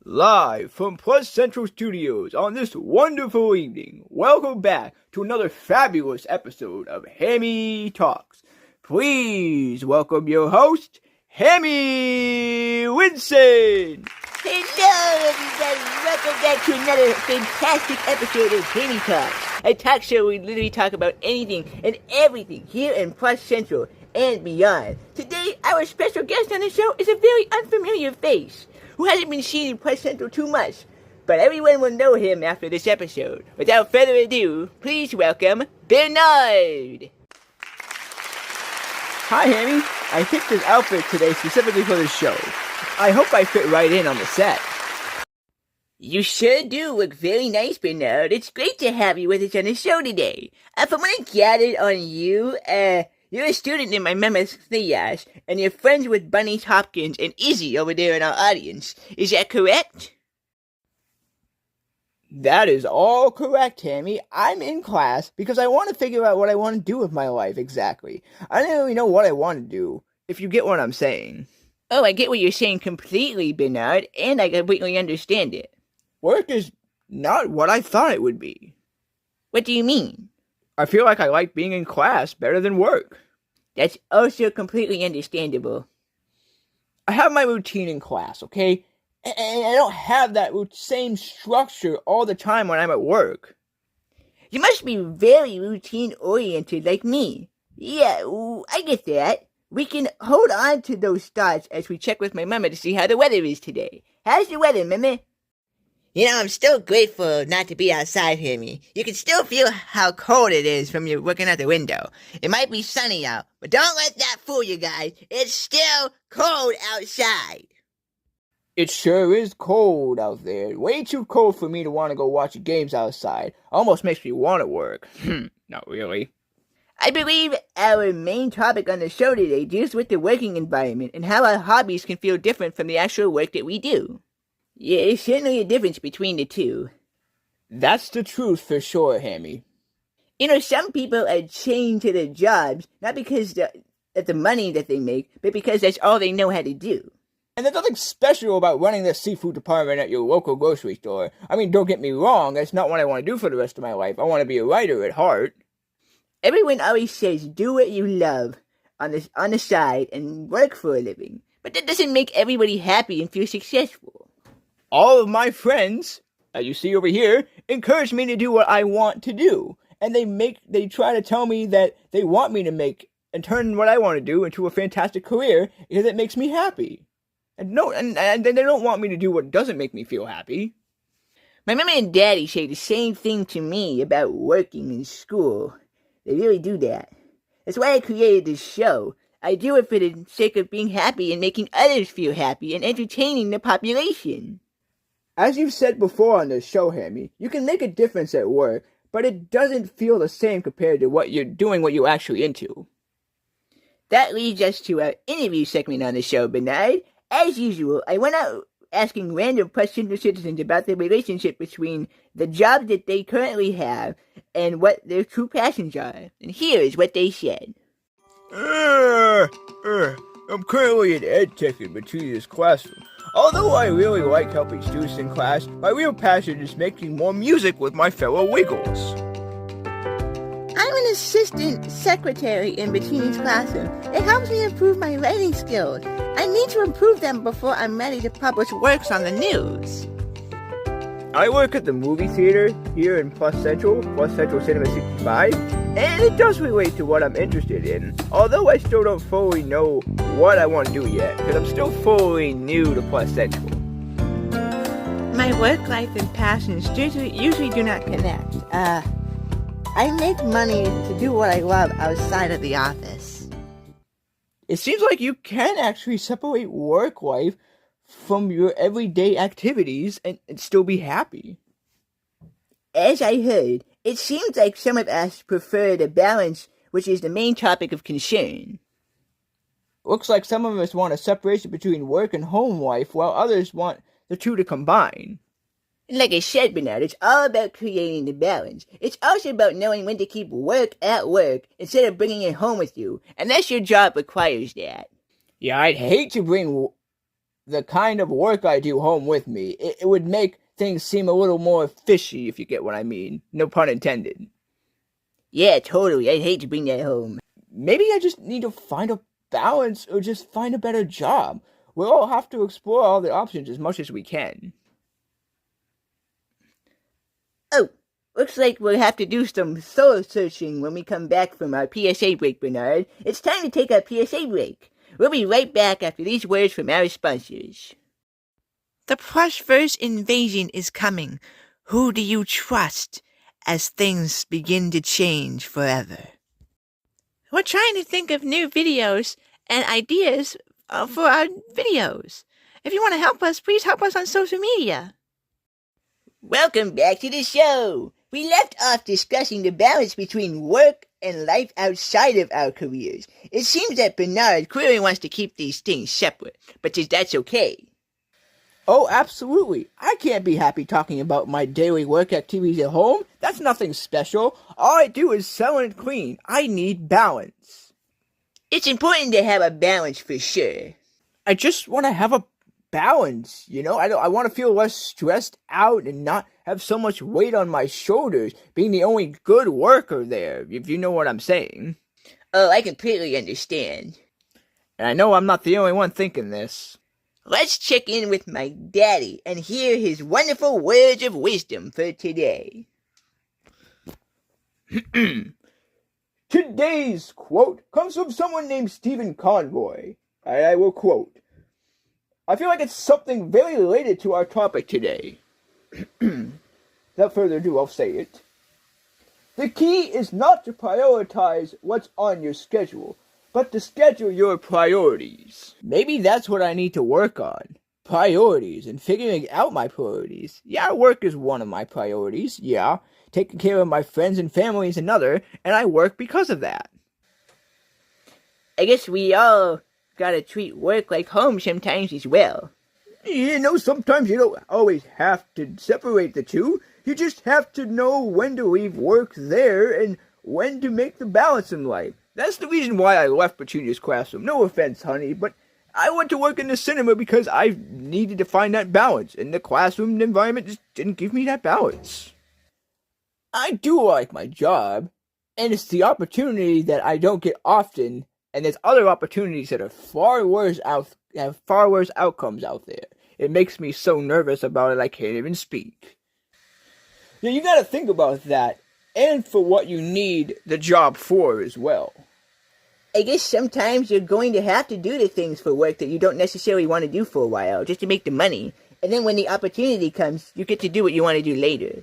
Live from Plus Central Studios on this wonderful evening, welcome back to another fabulous episode of Hammie Talks. Please welcome your host, Hammie Winston. Hello, everybody. Welcome back to another fantastic episode of Hammie Talks, a talk show where we literally talk about anything and everything here in Plus Central and beyond. Today, our special guest on the show is a very unfamiliar face who hasn't been seen in Plus Central too much, but everyone will know him after this episode. Without further ado, please welcome Bearnard. Hi, Hammie. I picked this outfit today specifically for this show. I hope I fit right in on the set. You sure do look very nice, Bearnard. It's great to have you with us on the show today. From what I gathered on you, you're a student in my Mama's class, and you're friends with Bunny Hopkins and Izzy over there in our audience. Is that correct? That is all correct, Hammie. I'm in class because I want to figure out what I want to do with my life exactly. I don't really know what I want to do, if you get what I'm saying. Oh, I get what you're saying completely, Bearnard, and I completely understand it. Work is not what I thought it would be. What do you mean? I feel like I like being in class better than work. That's also completely understandable. I have my routine in class, okay? And I don't have that same structure all the time when I'm at work. You must be very routine-oriented like me. Yeah, I get that. We can hold on to those thoughts as we check with my mama to see how the weather is today. How's the weather, Mama? You know, I'm still grateful not to be outside, Hammie. You can still feel how cold it is from you looking out the window. It might be sunny out, but don't let that fool you guys. It's still cold outside. It sure is cold out there. Way too cold for me to want to go watch games outside. Almost makes me want to work. Not really. I believe our main topic on the show today deals with the working environment and how our hobbies can feel different from the actual work that we do. Yeah, there's certainly a difference between the two. That's the truth for sure, Hammie. You know, some people are chained to their jobs, not because of the money that they make, but because that's all they know how to do. And there's nothing special about running the seafood department at your local grocery store. I mean, don't get me wrong, that's not what I want to do for the rest of my life. I want to be a writer at heart. Everyone always says, do what you love on the side and work for a living. But that doesn't make everybody happy and feel successful. All of my friends, as you see over here, encourage me to do what I want to do. And they try to tell me that they want me to make and turn what I want to do into a fantastic career because it makes me happy. And they don't want me to do what doesn't make me feel happy. My mama and daddy say the same thing to me about working in school. They really do that. That's why I created this show. I do it for the sake of being happy and making others feel happy and entertaining the population. As you've said before on this show, Hammie, you can make a difference at work, but it doesn't feel the same compared to what you're actually into. That leads us to our interview segment on the show, Bearnard. As usual, I went out asking random Plus Central citizens about the relationship between the job that they currently have and what their true passions are. And here is what they said. I'm currently an ed tech in Matilia's classroom. Although I really like helping students in class, my real passion is making more music with my fellow Wiggles. I'm an assistant secretary in Bettini's classroom. It helps me improve my writing skills. I need to improve them before I'm ready to publish works on the news. I work at the movie theater here in Plus Central Cinema 65, and it does relate to what I'm interested in, although I still don't fully know what I want to do yet, because I'm still fully new to Plus Central. My work life and passions usually do not connect. I make money to do what I love outside of the office. It seems like you can actually separate work life from your everyday activities and still be happy. As I heard, it seems like some of us prefer the balance, which is the main topic of concern. Looks like some of us want a separation between work and home life, while others want the two to combine. Like I said, Bearnard, it's all about creating the balance. It's also about knowing when to keep work at work instead of bringing it home with you, unless your job requires that. Yeah, I'd hate to bring the kind of work I do home with me. It would make things seem a little more fishy, if you get what I mean. No pun intended. Yeah, totally. I'd hate to bring that home. Maybe I just need to find a balance or just find a better job. We'll all have to explore all the options as much as we can. Oh, looks like we'll have to do some soul searching when we come back from our PSA break, Bearnard. It's time to take our PSA break. We'll be right back after these words from our sponsors. The Plushverse invasion is coming. Who do you trust as things begin to change forever? We're trying to think of new videos and ideas for our videos. If you want to help us, please help us on social media. Welcome back to the show. We left off discussing the balance between work and life outside of our careers. It seems that Bearnard clearly wants to keep these things separate, but that's okay. Oh, absolutely. I can't be happy talking about my daily work activities at home. That's nothing special. All I do is sell and clean. I need balance. It's important to have a balance for sure. I just want to have a balance, you know? I want to feel less stressed out and not have so much weight on my shoulders, being the only good worker there, if you know what I'm saying. Oh, I completely understand. And I know I'm not the only one thinking this. Let's check in with my daddy and hear his wonderful words of wisdom for today. Today's quote comes from someone named Stephen Convoy. I will quote. I feel like it's something very related to our topic today. Without further ado, I'll say it. The key is not to prioritize what's on your schedule, but to schedule your priorities. Maybe that's what I need to work on. Priorities and figuring out my priorities. Yeah, work is one of my priorities. Yeah, taking care of my friends and family is another, and I work because of that. I guess we all gotta treat work like home sometimes as well. You know, sometimes you don't always have to separate the two. You just have to know when to leave work there and when to make the balance in life. That's the reason why I left Petunia's classroom. No offense, honey, but I went to work in the cinema because I needed to find that balance, and the classroom environment just didn't give me that balance. I do like my job, and it's the opportunity that I don't get often, and there's other opportunities that are have far worse outcomes out there. It makes me so nervous about it I can't even speak. Yeah, you gotta think about that, and for what you need the job for as well. I guess sometimes you're going to have to do the things for work that you don't necessarily want to do for a while, just to make the money. And then when the opportunity comes, you get to do what you want to do later.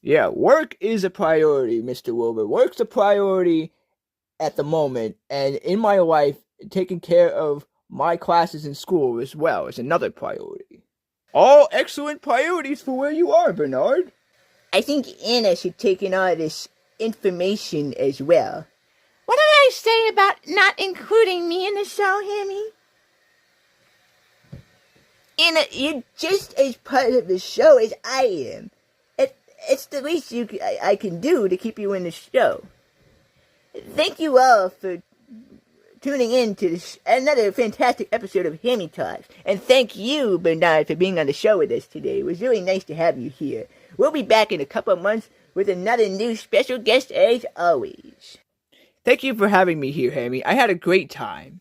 Yeah, work is a priority, Mr. Wilbur. Work's a priority at the moment, and in my life, taking care of my classes in school as well is another priority. All excellent priorities for where you are, Bearnard. I think Anna should take in all this information as well. What did I say about not including me in the show, Hammie? Anna, you're just as part of the show as I am. It's the least I can do to keep you in the show. Thank you all for tuning in to another fantastic episode of Hammie Talks. And thank you, Bearnard, for being on the show with us today. It was really nice to have you here. We'll be back in a couple of months with another new special guest as always. Thank you for having me here, Hammie. I had a great time.